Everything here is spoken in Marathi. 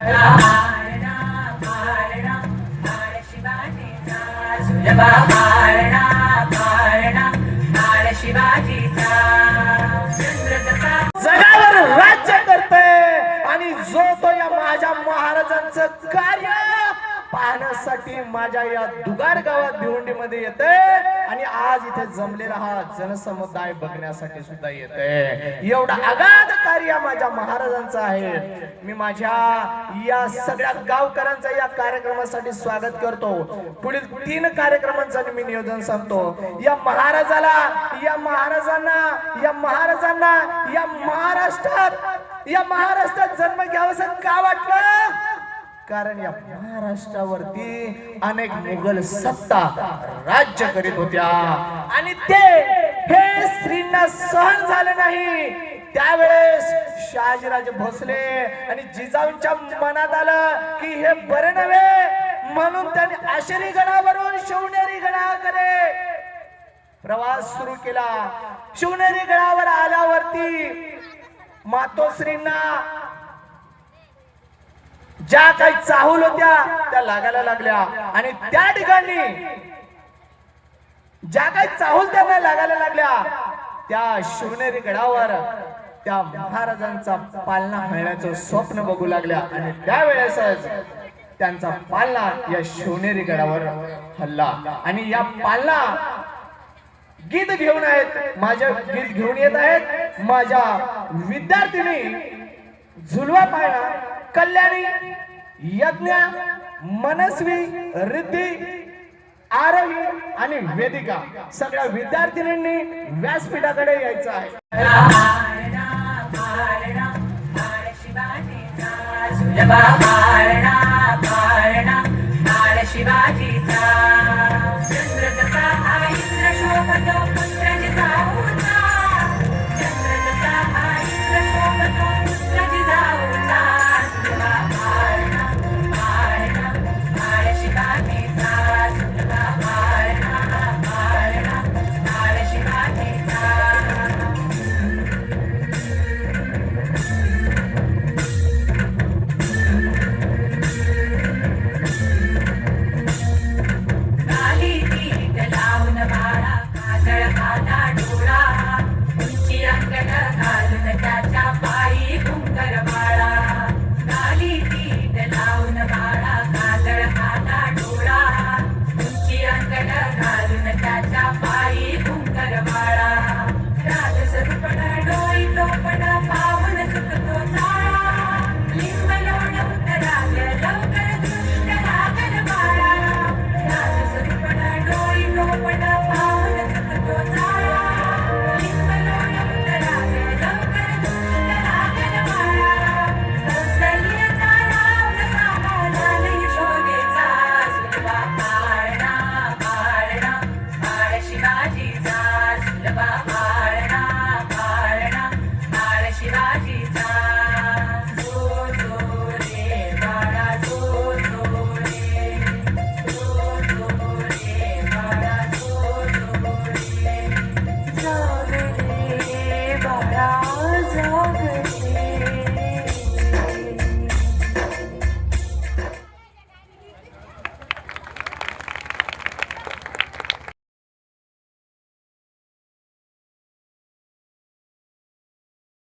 जगावर राज्य करते आणि जो तो या माझ्या महाराजांचं कार्य पाहण्यासाठी माझ्या या दुगार गावात भिवंडीमध्ये येते आणि आज इथे जमलेला हा जनसमुदाय बघण्यासाठी सुद्धा येते। एवढा अगाध कार्य माझ्या महाराजांचं आहे। मी माझ्या या सगळ्या गावकऱ्यांचा या कार्यक्रमासाठी स्वागत करतो। पुढील 3 कार्यक्रमांचं मी नियोजन सांगतो। या महाराजाला या महाराजांना या महाराष्ट्रात जन्म घ्यावंसं का वाटलं? कारण या महाराष्ट्रावरती अनेक मुघल सत्ता राज्य करीत होत्या आणि हे स्त्रींना सहन झालं नाही। त्यावेळेस शहाजीराजे भोसले आणि जिजाऊंच्या मनात आलं की हे बरे नव्हे, म्हणून त्यांनी आशेरी गडावरून शिवनेरी गडाकडे प्रवास सुरू केला। शिवनेरी गडावर आल्यावरती मातोश्रींना ज्या काही चाहूल होत्या त्या लागायला लागल्या आणि त्या ठिकाणी ज्या काही चाहूल त्यांना लागायला लागल्या त्या शिवनेरी गडावर त्या महाराजांचा पालना मिळण्याचं स्वप्न बघू लागल्या आणि त्यावेळेसच त्यांचा पालना या शिवनेरी गडावर हल्ला आणि या पालना गीत घेऊन गीत घेऊन येत आहेत माझ्या विद्यार्थिनी झुलवा पाळणा, कल्याणी, यज्ञ, मनस्वी, रिद्धी, आरवी आणि वेदिका सगळ्या विद्यार्थिनींनी व्यासपीठाकडे यायचं आहे। शिवाजीचा चंद्र जसा इंद्र शोभतो